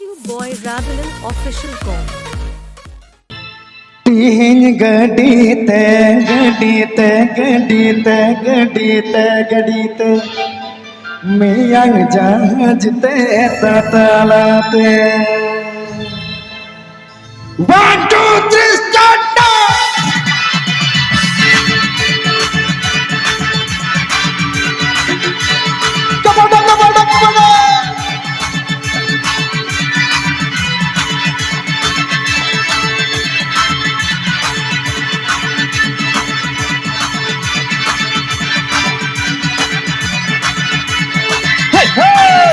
you boy Ravelan official com. तीन गडीते गडीते गडीते गडीते गडीते मियाँ जहाजते ततलाते 1 2 3 start now come on come on come on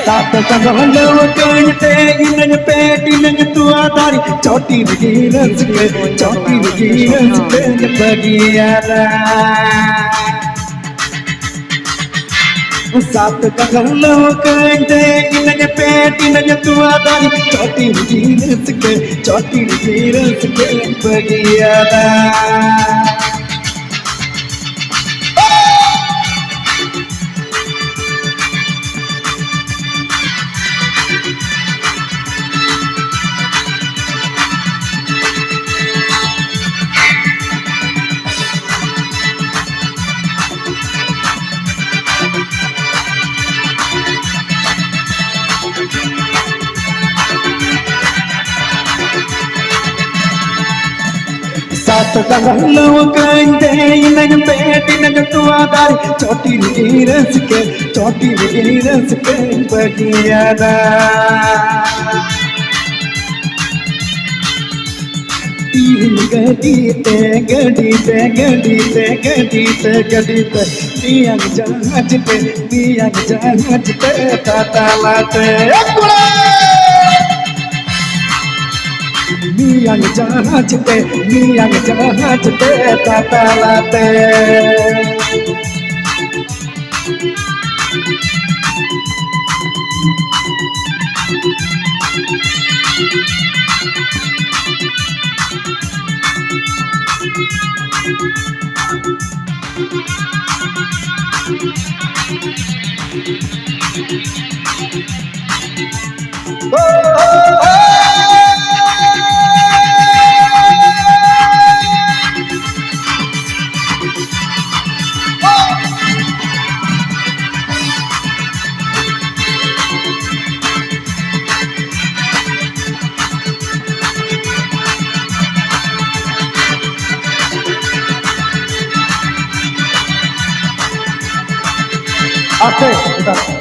सात कगलों कहते इन्हें पेट इन्हें तुआ दारी चौटी वीरस के बगियारा सात कगलों कहते इन्हें पेट इन्हें तुआ दारी चौटी वीरस के बगियारा सात कगलों कहते इन्हें पेट इन्हें तुआ दारी चौटी वीरस के बगियारा तीन गडीते गडीते गडीते गडीते गडीते मियाँ जहाजते ततलाते मियाँ जहाजते ततलाते आते